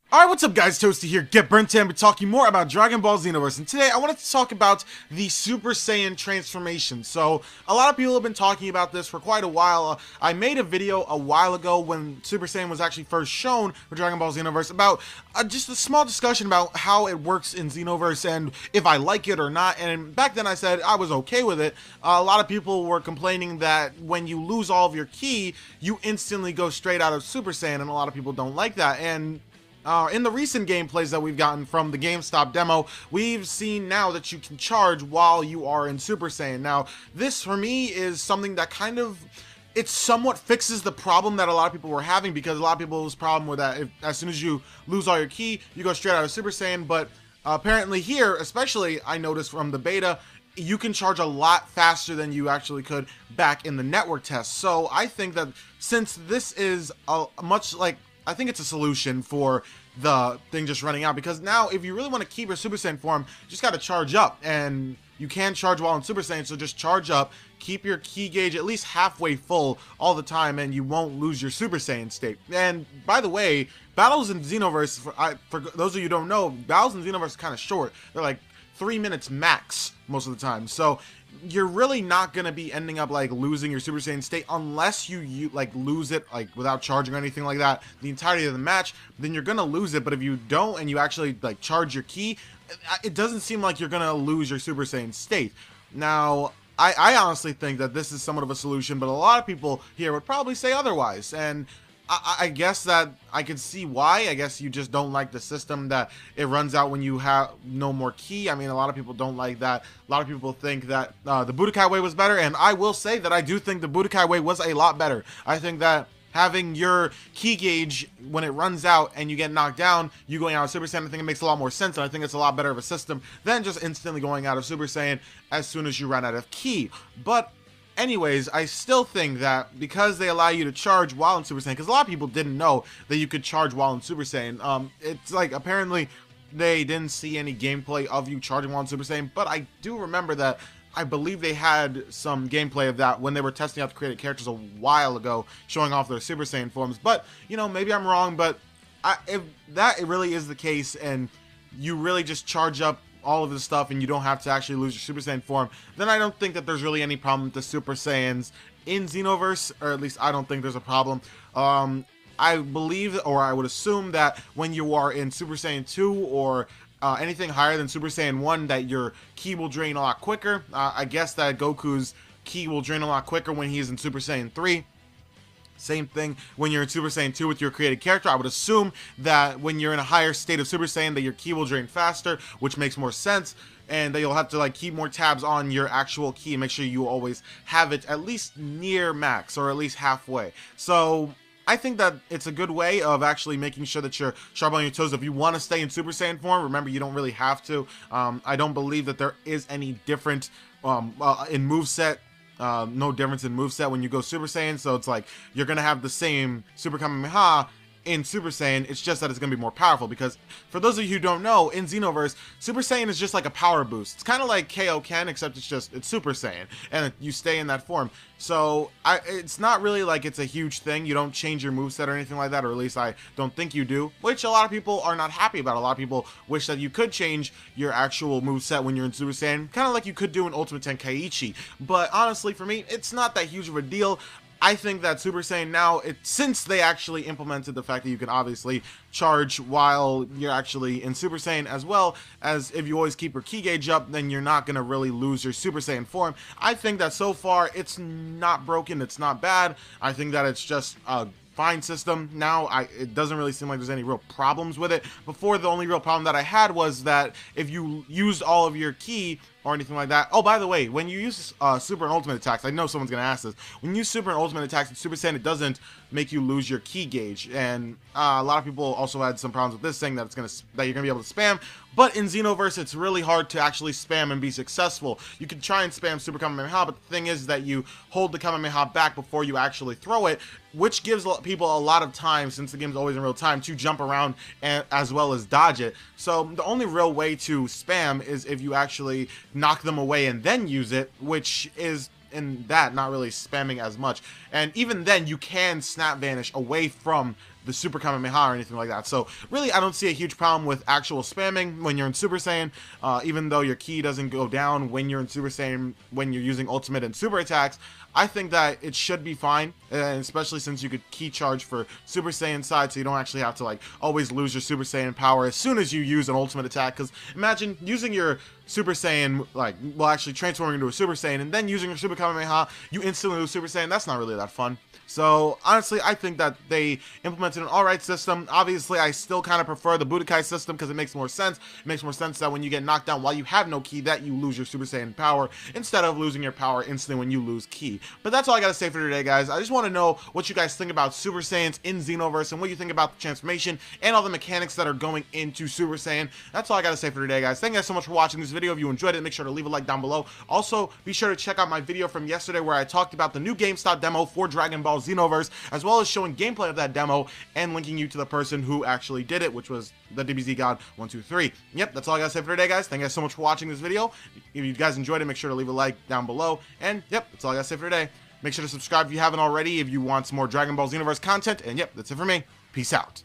Alright, what's up guys, Toasty here, Get Burnt and we're talking more about Dragon Ball Xenoverse, and today I wanted to talk about the Super Saiyan transformation. So, a lot of people have been talking about this for quite a while. I made a video a while ago when Super Saiyan was actually first shown for Dragon Ball Xenoverse about just a small discussion about how it works in Xenoverse and if I like it or not, and back then I said I was okay with it. A lot of people were complaining that when you lose all of your ki, you instantly go straight out of Super Saiyan, and a lot of people don't like that, and in the recent gameplays that we've gotten from the GameStop demo, we've seen now that you can charge while you are in Super Saiyan. Now, this for me is something that kind of, it somewhat fixes the problem that a lot of people were having, because a lot of people's problem with that, as soon as you lose all your ki, you go straight out of Super Saiyan. But apparently here, especially I noticed from the beta, you can charge a lot faster than you actually could back in the network test. So I think that since this is I think it's a solution for the thing just running out, because now if you really want to keep your Super Saiyan form, you just got to charge up, and you can charge while in Super Saiyan, so just charge up, keep your ki gauge at least halfway full all the time, and you won't lose your Super Saiyan state. And by the way, battles in Xenoverse, for those of you who don't know, battles in Xenoverse are kind of short. They're like 3 minutes max most of the time, so you're really not gonna be ending up like losing your Super Saiyan state unless you like lose it like without charging or anything like that the entirety of the match. Then you're gonna lose it. But if you don't and you actually like charge your ki, it doesn't seem like you're gonna lose your Super Saiyan state. Now, I honestly think that this is somewhat of a solution, but a lot of people here would probably say otherwise, and I guess that I could see why. I guess you just don't like the system that it runs out when you have no more ki. I mean, a lot of people don't like that. A lot of people think that the Budokai way was better, and I will say that I do think the Budokai way was a lot better. I think that having your ki gauge when it runs out and you get knocked down, you going out of Super Saiyan, I think it makes a lot more sense, and I think it's a lot better of a system than just instantly going out of Super Saiyan as soon as you run out of ki. But anyways, I still think that because they allow you to charge while in Super Saiyan, because a lot of people didn't know that you could charge while in Super Saiyan. It's like apparently they didn't see any gameplay of you charging while in Super Saiyan, but I do remember that I believe they had some gameplay of that when they were testing out the created characters a while ago, showing off their Super Saiyan forms. But, you know, maybe I'm wrong, but if that really is the case and you really just charge up all of this stuff and you don't have to actually lose your Super Saiyan form, then I don't think that there's really any problem with the Super Saiyans in Xenoverse, or at least I don't think there's a problem. I believe, or I would assume, that when you are in Super Saiyan 2 or anything higher than Super Saiyan 1, that your ki will drain a lot quicker. I guess that Goku's ki will drain a lot quicker when he's in Super Saiyan 3. Same thing when you're in Super Saiyan 2 with your created character. I would assume that when you're in a higher state of Super Saiyan that your ki will drain faster, which makes more sense, and that you'll have to like keep more tabs on your actual ki and make sure you always have it at least near max, or at least halfway. So I think that it's a good way of actually making sure that you're sharp on your toes. If you want to stay in Super Saiyan form, remember, you don't really have to. I don't believe that there is any different in moveset. No difference in moveset when you go Super Saiyan, so it's like you're gonna have the same Super Kamehameha in Super Saiyan. It's just that it's gonna be more powerful, because for those of you who don't know, in Xenoverse, Super Saiyan is just like a power boost. It's kind of like Kaioken, except it's Super Saiyan, and you stay in that form. So it's not really like it's a huge thing. You don't change your moveset or anything like that, or at least I don't think you do, which a lot of people are not happy about. A lot of people wish that you could change your actual moveset when you're in Super Saiyan, kind of like you could do in Ultimate Tenkaichi. But honestly, for me, it's not that huge of a deal. I think that Super Saiyan now, since they actually implemented the fact that you can obviously charge while you're actually in Super Saiyan, as well as if you always keep your ki gauge up, then you're not going to really lose your Super Saiyan form. I think that so far it's not broken, it's not bad. I think that it's just a fine system. Now, it doesn't really seem like there's any real problems with it. Before, the only real problem that I had was that if you used all of your ki or anything like that. Oh, by the way, when you use Super and Ultimate attacks, I know someone's going to ask this. When you use Super and Ultimate attacks in Super Saiyan, it doesn't make you lose your ki gauge. And a lot of people also had some problems with this, saying that you're going to be able to spam. But in Xenoverse, it's really hard to actually spam and be successful. You can try and spam Super Kamehameha, but the thing is that you hold the Kamehameha back before you actually throw it, which gives people a lot of time, since the game's always in real time, to jump around as well as dodge it. So the only real way to spam is if you actually knock them away and then use it, which is in that not really spamming as much. And even then, you can snap vanish away from the Super Kamehameha or anything like that. So really, I don't see a huge problem with actual spamming when you're in Super Saiyan, even though your ki doesn't go down when you're in Super Saiyan, when you're using ultimate and super attacks. I think that it should be fine, and especially since you could ki charge for Super Saiyan side, so you don't actually have to like always lose your Super Saiyan power as soon as you use an ultimate attack. Because imagine using your Super Saiyan, like, well, actually transforming into a Super Saiyan and then using your Super Kamehameha, you instantly lose Super Saiyan. That's not really that fun. So honestly, I think that they implemented an alright system. Obviously, I still kind of prefer the Budokai system because it makes more sense. It makes more sense that when you get knocked down while you have no ki, that you lose your Super Saiyan power instead of losing your power instantly when you lose ki. But that's all I gotta say for today, guys. I just want to know what you guys think about Super Saiyans in Xenoverse and what you think about the transformation and all the mechanics that are going into Super Saiyan. That's all I gotta say for today, guys. Thank you guys so much for watching this video. If you enjoyed it, make sure to leave a like down below. Also, be sure to check out my video from yesterday where I talked about the new GameStop demo for Dragon Ball Xenoverse, as well as showing gameplay of that demo and linking you to the person who actually did it, which was the DBZ God 123. Yep, that's all I gotta say for today, guys. Thank you guys so much for watching this video. If you guys enjoyed it, make sure to leave a like down below. And yep, that's all I gotta say for today. Make sure to subscribe if you haven't already if you want some more Dragon Ball Xenoverse content. And yep, that's it for me. Peace out.